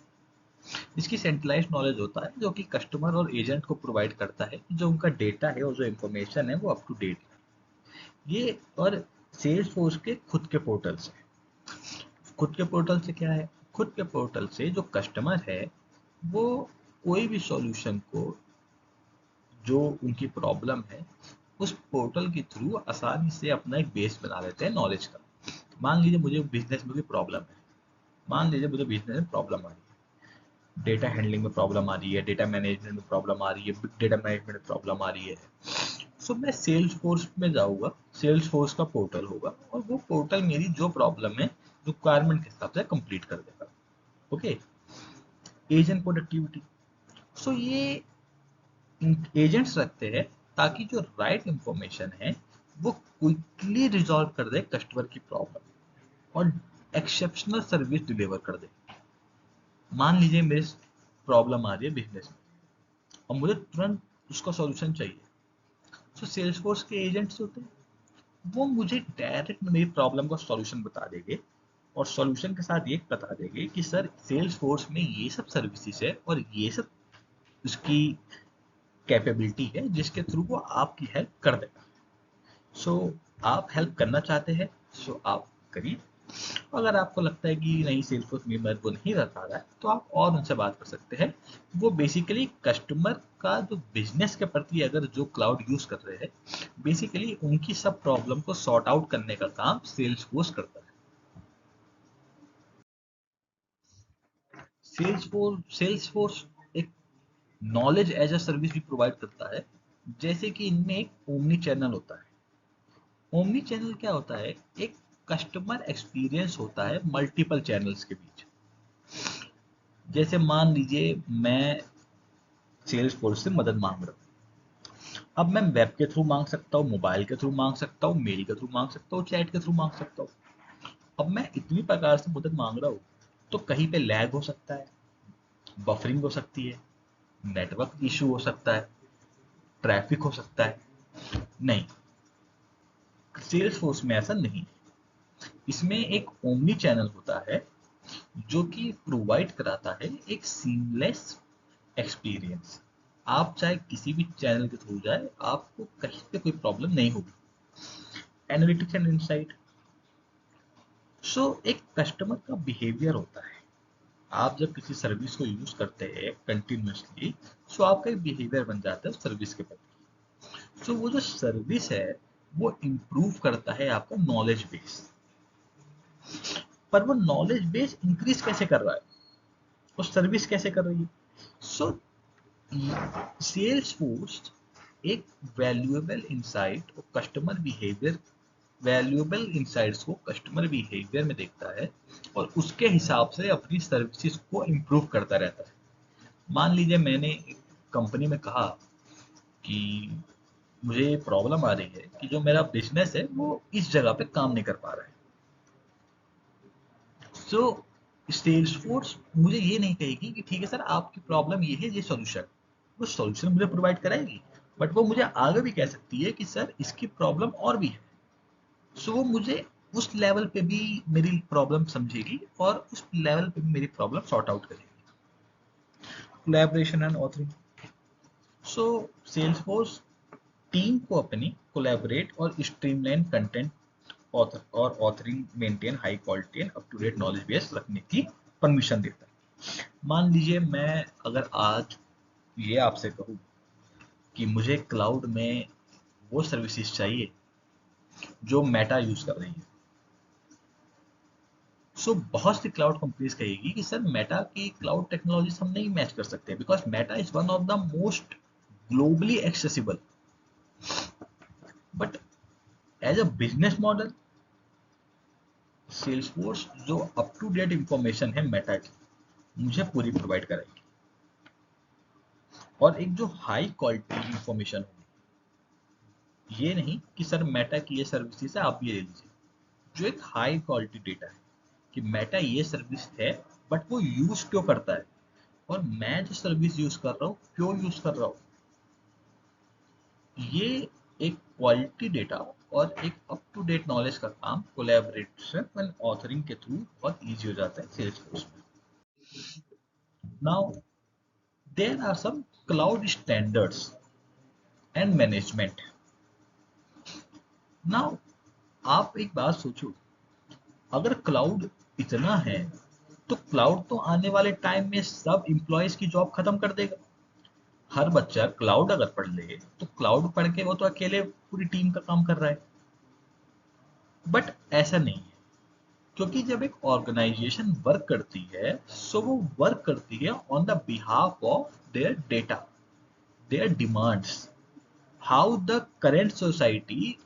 इसकी सेंट्रलाइज नॉलेज होता है जो कि कस्टमर और एजेंट को प्रोवाइड करता है कि जो उनका डेटा है और जो इंफॉर्मेशन है वो अप टू डेट है। ये और सेल्स फोर्स के खुद के पोर्टल से। खुद के पोर्टल से क्या है? खुद के पोर्टल से जो कस्टमर है वो कोई भी सॉल्यूशन को, जो उनकी प्रॉब्लम है, उस पोर्टल के थ्रू आसानी से अपना एक बेस बना लेते हैं नॉलेज का। मान लीजिए मुझे बिजनेस में कोई प्रॉब्लम है, मान लीजिए मुझे बिजनेस में प्रॉब्लम आ रही है, डेटा हैंडलिंग में प्रॉब्लम आ रही है, डेटा मैनेजमेंट में प्रॉब्लम आ रही है, बिग डेटा मैनेजमेंट में प्रॉब्लम आ रही है। सो मैं सेल्स फोर्स में जाऊंगा, सेल्स फोर्स का पोर्टल होगा और वो पोर्टल मेरी जो प्रॉब्लम है रिक्वायरमेंट के हिसाब से कंप्लीट कर देगा। Okay, agent productivity. सो ये एजेंट्स रखते हैं ताकि जो राइट इंफॉर्मेशन है वो क्विकली रिजॉल्व कर दे कस्टमर की प्रॉब्लम और एक्सेप्शनल सर्विस डिलीवर कर दे। मान लीजिए मेरे प्रॉब्लम आ रही है बिजनेस में और मुझे तुरंत उसका सॉल्यूशन चाहिए, तो सेल्सफोर्स के एजेंट्स होते हैं वो मुझे डायरेक्ट मेरी प्रॉब्लम का सॉल्यूशन बता देंगे और सॉल्यूशन के साथ ये बता देंगे कि सर सेल्स फोर्स में ये सब सर्विसेज है और ये सब उसकी कैपेबिलिटी है जिसके थ्रू वो आपकी हेल्प कर देगा। सो आप हेल्प करना चाहते हैं, सो आप करिए। अगर आपको लगता है कि नहीं सेल्सफोर्स मेंबर वो नहीं रह पा रहा है तो आप और उनसे बात कर सकते हैं। वो बेसिकली कस्टमर का जो बिजनेस के प्रति अगर जो क्लाउड यूज कर रहे हैं, बेसिकली उनकी सब प्रॉब्लम को सॉर्ट आउट करने का काम सेल्सफोर्स करता है। सेल्सफोर्स एक नॉलेज एज अ सर्विस भी प्रोवाइड करता है। जैसे कि इनमें एक ओमनी चैनल होता है। ओमनी चैनल क्या होता है? एक कस्टमर एक्सपीरियंस होता है मल्टीपल चैनल्स के बीच। जैसे मान लीजिए मैं सेल्स फोर्स से मदद मांग रहा हूँ, अब मैं वेब के थ्रू मांग सकता हूँ, मोबाइल के थ्रू मांग सकता हूँ, मेल के थ्रू मांग सकता हूँ, चैट के थ्रू मांग सकता हूँ। अब मैं इतनी प्रकार से मदद मांग रहा हूँ तो कहीं पे लैग हो सकता है, बफरिंग हो सकती है, नेटवर्क इशू हो सकता है, ट्रैफिक हो सकता है। नहीं, सेल्स फोर्स में ऐसा नहीं है। इसमें एक ओमनी चैनल होता है जो कि प्रोवाइड कराता है एक सीमलेस एक्सपीरियंस। आप चाहे किसी भी चैनल के थ्रू जाए, आपको कहीं पे कोई प्रॉब्लम नहीं होगी। Analytics and insight. सो एक कस्टमर का बिहेवियर होता है। आप जब किसी सर्विस को यूज करते हैं कंटिन्यूसली, सो आपका एक बिहेवियर बन जाता है सर्विस के प्रति। सो वो जो सर्विस है वो इम्प्रूव करता है आपका नॉलेज बेस। पर वो नॉलेज बेस इंक्रीज कैसे कर रहा है, वो सर्विस कैसे कर रही है? सो सेल्स फोर्स एक वैल्यूएबल इंसाइट और कस्टमर बिहेवियर, वैल्यूएबल इंसाइट्स को कस्टमर बिहेवियर में देखता है और उसके हिसाब से अपनी सर्विसेज को इम्प्रूव करता रहता है। मान लीजिए मैंने एक कंपनी में कहा कि मुझे प्रॉब्लम आ रही है कि जो मेरा बिजनेस है वो इस जगह पे काम नहीं कर पा रहा है। सो सेल्सफोर्स मुझे ये नहीं कहेगी कि ठीक है सर आपकी प्रॉब्लम ये है, ये सॉल्यूशन। वो सॉल्यूशन मुझे प्रोवाइड कराएगी, बट वो मुझे आगे भी कह सकती है कि सर इसकी प्रॉब्लम और भी है। सो वो मुझे उस लेवल पे भी मेरी प्रॉब्लम समझेगी और उस लेवल पे भी मेरी प्रॉब्लम सॉर्ट आउट करेगी। Collaboration and authoring. So Salesforce team को अपनी कोलैबोरेट और स्ट्रीमलाइन कंटेंट ऑथर और authoring maintain high quality and up to date knowledge base रखने की परमिशन देता है। मान लीजिए मैं अगर आज ये आपसे कहूँ कि मुझे क्लाउड में वो सर्विसेज चाहिए जो मेटा यूज कर रही है, सो बहुत सी क्लाउड कंपनीज कहेगी कि सर मेटा की क्लाउड टेक्नोलॉजीज हम नहीं मैच कर सकते because Meta is one of the most globally accessible. But as a business model, Salesforce जो अप टू डेट इंफॉर्मेशन है मेटा की मुझे पूरी प्रोवाइड कराएगी, और एक जो हाई क्वालिटी इंफॉर्मेशन होगी, ये नहीं कि सर मेटा की ये सर्विसेज है आप ये ले लीजिए, जो एक हाई क्वालिटी डेटा है कि मेटा ये सर्विस है बट वो यूज क्यों करता है, और मैं जो सर्विस यूज कर रहा हूँ क्यों यूज कर रहा हूँ। ये एक क्वालिटी डेटा और एक अप टू डेट नॉलेज का काम कोलैबोरेशन एंड ऑथरिंग के थ्रू बहुत इजी हो जाता है सेल्सफोर्स में। Now there are some cloud standards and management. Now आप एक बात सोचो, अगर क्लाउड इतना है तो क्लाउड तो आने वाले टाइम में सब एम्प्लॉयज की जॉब खत्म कर देगा। हर बच्चा क्लाउड अगर पढ़ ले तो क्लाउड पढ़ के वो तो अकेले पूरी टीम का काम कर रहा है, बट ऐसा नहीं है। क्योंकि जब एक ऑर्गेनाइजेशन वर्क करती है सो वो वर्क करती है on the behalf of their data, their demands, how the current society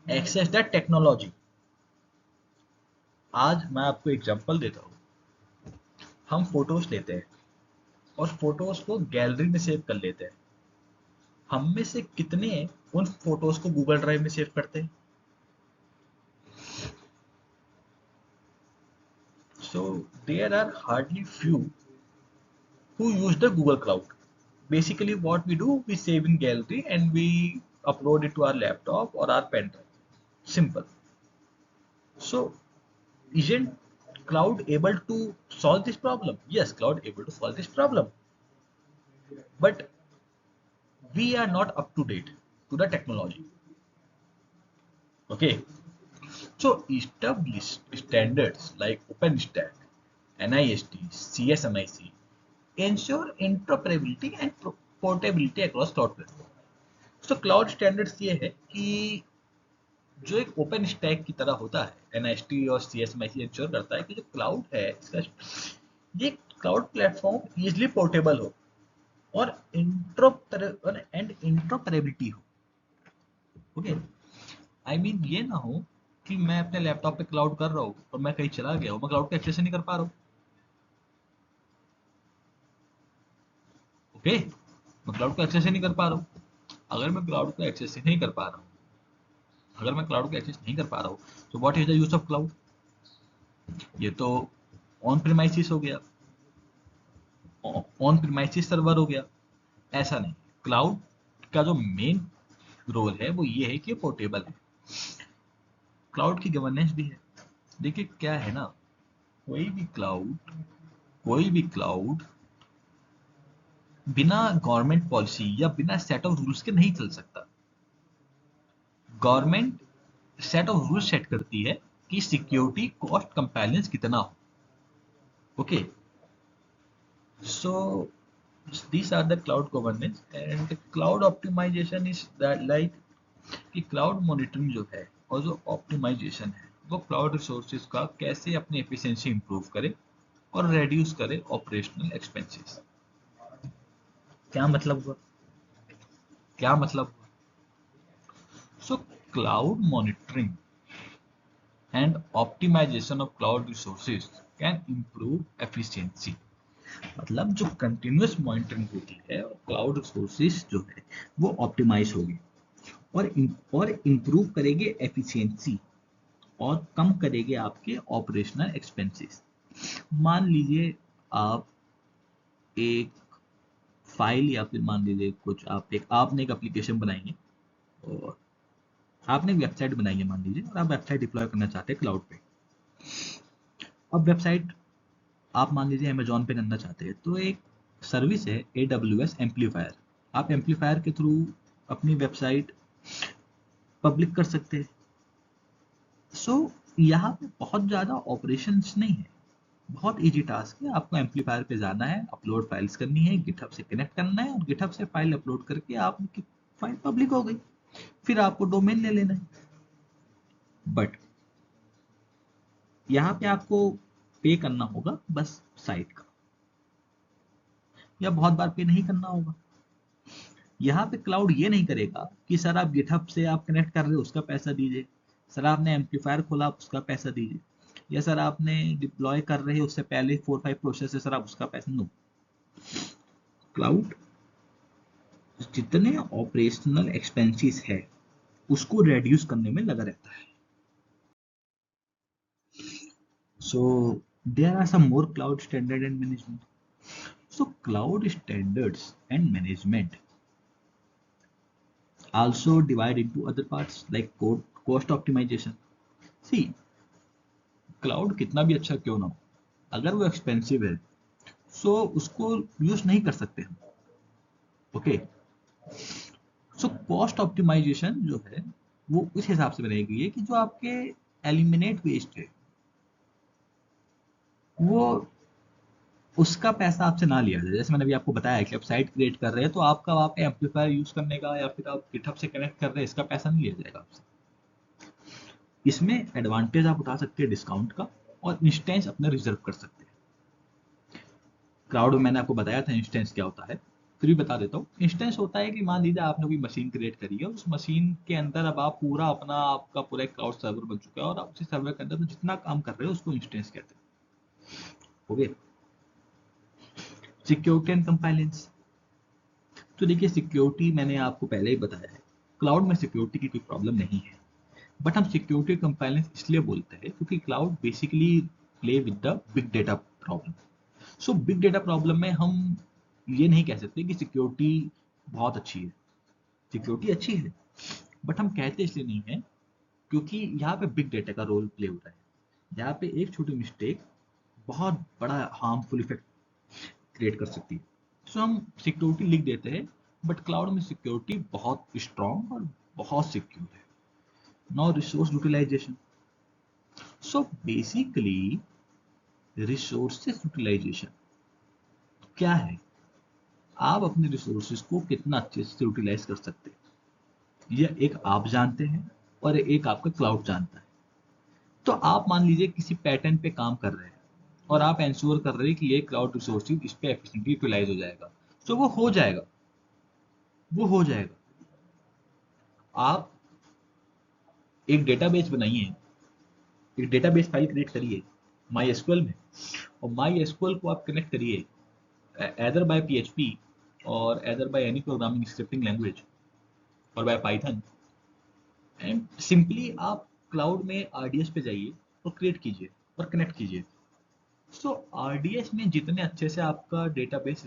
access the technology. आज मैं आपको एग्जांपल देता हूँ। हम फोटोज लेते हैं और फोटोज को गैलरी में सेव कर लेते हैं। हम में से कितने उन फोटोज को गूगल ड्राइव में सेव करते हैं? So there are hardly few who use the Google Cloud. Basically, what we do, we save in gallery and we upload it to our laptop or our pen drive. Simple. So, isn't cloud able to solve this problem? Yes, cloud able to solve this problem, but we are not up to date to the technology. Okay, so established standards like OpenStack, NIST, CSMIC ensure interoperability and portability across cloud platforms. तो क्लाउड स्टैंडर्ड्स ये है कि जो एक ओपन स्टैक की तरह होता है, एनआईएसटी और सीएसएमआईसी इंश्योर करता है कि जो क्लाउड है इसका, ये क्लाउड प्लेटफॉर्म इजिली पोर्टेबल हो और इंटरऑपरेबिलिटी हो। ओके, आई मीन ये ना हो कि मैं अपने लैपटॉप पे क्लाउड कर रहा हूँ और मैं कहीं चला गया हूँ, मैं क्लाउड को एक्सेस नहीं कर पा रहा हूँ। ओके, मैं क्लाउड को एक्सेस ही नहीं कर पा रहा हूँ। अगर मैं क्लाउड को एक्सेस ही नहीं कर पा रहा हूँ, अगर मैं क्लाउड को एक्सेस नहीं कर पा रहा हूँ, तो what is the use of cloud? ये तो ऑन प्रीमाइसिस हो गया, ऑन प्रीमाइसिस सर्वर हो गया। ऐसा नहीं, क्लाउड का जो मेन रोल है वो ये है कि पोर्टेबल है। क्लाउड की गवर्नेंस भी है। देखिए क्या है ना, कोई भी क्लाउड कोई भी क्लाउड बिना गवर्नमेंट पॉलिसी या बिना सेट ऑफ रूल्स के नहीं चल सकता। Government set of rules set करती है कि सिक्योरिटी कॉस्ट कंप्लायंस कितना हो। Okay, so these are the cloud governance and cloud optimization is that like कि क्लाउड मॉनिटरिंग जो है और जो ऑप्टिमाइजेशन है वो क्लाउड रिसोर्सेज का कैसे अपनी एफिशिएंसी इंप्रूव करे और रेड्यूस करे ऑपरेशनल एक्सपेंसेस। क्या मतलब हुआ? क्या मतलब हुआ? So cloud monitoring and optimisation of cloud resources can improve efficiency. मतलब जो कंटिन्यूअस मॉनिटरिंग होती है और क्लाउड रिसोर्सेज जो है वो ऑप्टिमाइज होगी और इंप्रूव करेगी एफिशिएंसी और कम करेंगे आपके ऑपरेशनल एक्सपेंसेस। मान लीजिए आप एक फाइल या फिर मान लीजिए कुछ आपने एक एप्लीकेशन बनाई है और आपने वेबसाइट बनाई है मान लीजिए, और आप वेबसाइट डिप्लॉय करना चाहते हैं क्लाउड पे। अब वेबसाइट आप मान लीजिए अमेजोन पे करना चाहते हैं, तो एक सर्विस है AWS एम्पलीफायर। आप एम्पलीफायर के थ्रू अपनी वेबसाइट पब्लिक कर सकते हैं। सो यहाँ पे बहुत ज़्यादा ऑपरेशंस नहीं है, बहुत इजी टास्क है। आपको एम्पलीफायर पे जाना है, अपलोड फाइल्स करनी है, गिटहब से कनेक्ट करना है और गिटहब से फाइल अपलोड करके आपकी फाइल पब्लिक हो गई। फिर आपको डोमेन ले लेना है। बट यहाँ पे आपको पे करना होगा बस साइट का, या बहुत बार पे नहीं करना होगा। यहाँ पे क्लाउड ये नहीं करेगा कि सर आप गिटहब से आप कनेक्ट कर रहे हो उसका पैसा दीजिए, सर आपने एम्पलीफायर खोला आप उसका पैसा दीजिए, या सर आपने डिप्लॉय कर रहे हो उससे पहले 4-5 प्रोसेस है सर आप उसका पैसा। नो, क्लाउड जितने ऑपरेशनल एक्सपेंसेस है उसको रिड्यूस करने में लगा रहता है। So there are some more cloud standard and management. So cloud standards and management also divide into other parts like cost optimization. See, cloud कितना भी अच्छा क्यों ना हो, अगर वो एक्सपेंसिव है सो उसको यूज नहीं कर सकते हम. ओके, सो कॉस्ट ऑप्टिमाइजेशन जो है वो उस हिसाब से बनाई गई है कि जो आपके एलिमिनेट वेस्ट है वो उसका पैसा आपसे ना लिया जाए. जैसे मैंने अभी आपको बताया कि आप साइट क्रिएट कर रहे हैं तो आपका वहाँ पे एम्पलीफायर यूज करने का या फिर आप गिटहब से कनेक्ट कर रहे हैं इसका पैसा नहीं लिया जाएगा आपसे. इसमें एडवांटेज आप उठा सकते हैं डिस्काउंट का और इंस्टेंस अपने रिजर्व कर सकते हैं. क्लाउड में मैंने आपको बताया था इंस्टेंस क्या होता है, फिर भी बता देता हूँ. इंस्टेंस होता है कि मान लीजिए आपने कोई मशीन क्रिएट करी है, उस मशीन के अंदर अब आप पूरा अपना आपका पूरा एक क्लाउड सर्वर बन चुका है और आप उसी सर्वर के अंदर तो जितना काम कर रहे हो उसको इंस्टेंस कहते हैं. Okay, security and compliance. तो देखिए सिक्योरिटी मैंने आपको पहले ही बताया है, क्लाउड में सिक्योरिटी की कोई प्रॉब्लम नहीं है. बट हम सिक्योरिटी कंप्लायंस इसलिए बोलते हैं क्योंकि cloud basically play with the big data problem. So big data problem में हम ये नहीं कह सकते कि सिक्योरिटी बहुत अच्छी है. सिक्योरिटी अच्छी है बट हम कहते इसलिए नहीं है क्योंकि यहाँ पे बिग डेटा का रोल प्ले हो रहा है. यहाँ पे एक छोटी मिस्टेक बहुत बड़ा हार्मफुल इफेक्ट क्रिएट कर सकती है. सो हम सिक्योरिटी लिख देते हैं बट क्लाउड में सिक्योरिटी बहुत स्ट्रांग और बहुत सिक्योर है. Now resource utilisation. So basically resources utilisation क्या है, आप अपने रिसोर्सेज को कितना अच्छे से यूटिलाइज कर सकते हैं यह एक आप जानते हैं और एक आपका क्लाउड जानता है. तो आप मान लीजिए किसी पैटर्न पे काम कर रहे हैं और आप इंश्योर कर रहे हैं कि ये क्लाउड रिसोर्सेज इस पे एफिशिएंटली यूटिलाइज हो जाएगा. तो वो हो जाएगा, वो हो जाएगा. आप एक डेटाबेस बनाइए, एक डेटाबेस फाइल क्रिएट करिए माई एसक्यूएल में और माई एसक्यूएल को आप कनेक्ट करिए either by PHP or either by any programming scripting language or by Python and simply आप क्लाउड में RDS पे जाइए और क्रिएट कीजिए और कनेक्ट कीजिए. सो RDS में जितने अच्छे से आपका डेटाबेस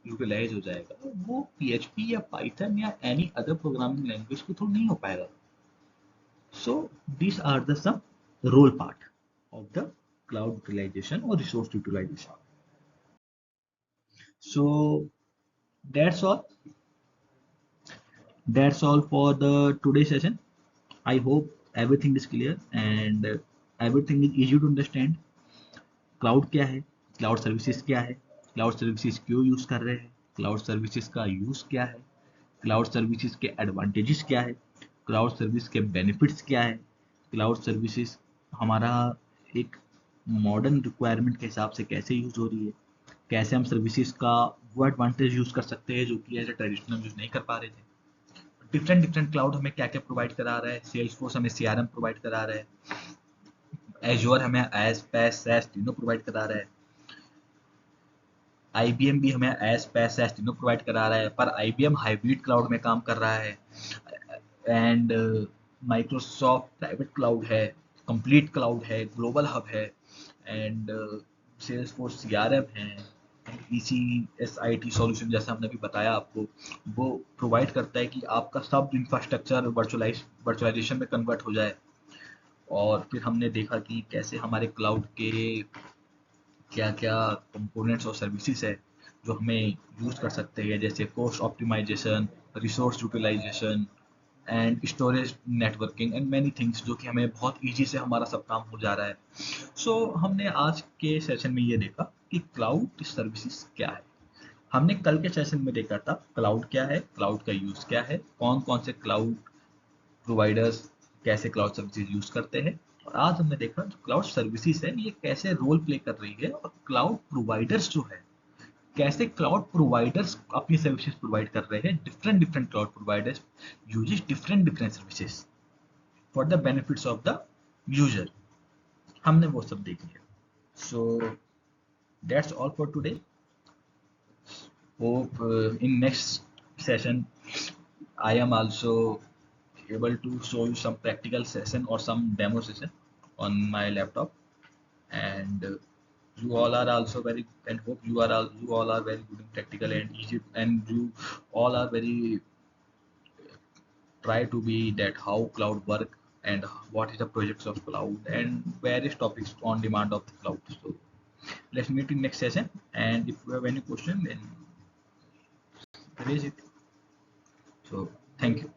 यूटिलाइज हो जाएगा वो PHP या Python या एनी अदर प्रोग्रामिंग लैंग्वेज के थ्रू नहीं हो पाएगा. सो these are the some role part of the cloud utilization or resource utilization. So that's all. That's all for the today's session. I hope everything is clear and everything is easy to understand. Cloud क्या है, क्लाउड सर्विसेज क्या है, क्लाउड सर्विसेज क्यों यूज कर रहे हैं, क्लाउड सर्विसेज का यूज क्या है, क्लाउड सर्विसेज के एडवांटेजेस क्या है, क्लाउड सर्विस के बेनिफिट्स क्या है, क्लाउड सर्विसेज हमारा एक मॉडर्न रिक्वायरमेंट के हिसाब से कैसे यूज हो रही है, कैसे हम सर्विसेज का वो एडवांटेज यूज कर सकते हैं जो कि एज ए ट्रेडिशनल यूज नहीं कर पा रहे थे. डिफरेंट डिफरेंट क्लाउड हमें क्या क्या प्रोवाइड करा रहा है, सेल्स फोर्स हमें CRM प्रोवाइड करा रहा है, एज्योर हमें एज पैस सैस तीनों प्रोवाइड करा रहा है, IBM भी हमें एज पैस सैस तीनों प्रोवाइड करा रहा है, पर IBM हाइब्रिड क्लाउड में काम कर रहा है एंड माइक्रोसॉफ्ट प्राइवेट क्लाउड है, कंप्लीट क्लाउड है, ग्लोबल हब है एंड सेल्स फोर्स CRM है एंड ECSIT सॉल्यूशन जैसा हमने अभी बताया आपको वो प्रोवाइड करता है कि आपका सब इंफ्रास्ट्रक्चर वर्चुअलाइजेशन में कन्वर्ट हो जाए. और फिर हमने देखा कि कैसे हमारे क्लाउड के क्या क्या कंपोनेंट्स और सर्विसेज है जो हमें यूज कर सकते हैं, जैसे cost optimisation, resource utilisation and storage networking and many things जो कि हमें बहुत इजी से हमारा सब काम हो जा रहा है. सो हमने आज के सेशन में ये देखा कि क्लाउड सर्विसेज क्या है. हमने कल के सेशन में देखा था क्लाउड क्या है, क्लाउड का यूज क्या है, कौन कौन से क्लाउड प्रोवाइडर्स कैसे क्लाउड सर्विसेज यूज करते हैं, और आज हमने देखा जो क्लाउड सर्विसेज है ये कैसे रोल प्ले कर रही है और क्लाउड प्रोवाइडर्स जो है कैसे क्लाउड प्रोवाइडर्स अपनी सर्विसेज प्रोवाइड कर रहे हैं, different different cloud providers uses different different services for the benefits of the user, हमने वो सब देख लिया. So that's all for today. Hope in next session I am also able to show you some practical session or some demo session on my laptop, and you all are also very, and hope you all are very good in practical and easy, and you all are very try to be that how cloud work and what is the projects of cloud and various topics on demand of the cloud. So let's meet in next session, and if you have any question then raise it. So thank you.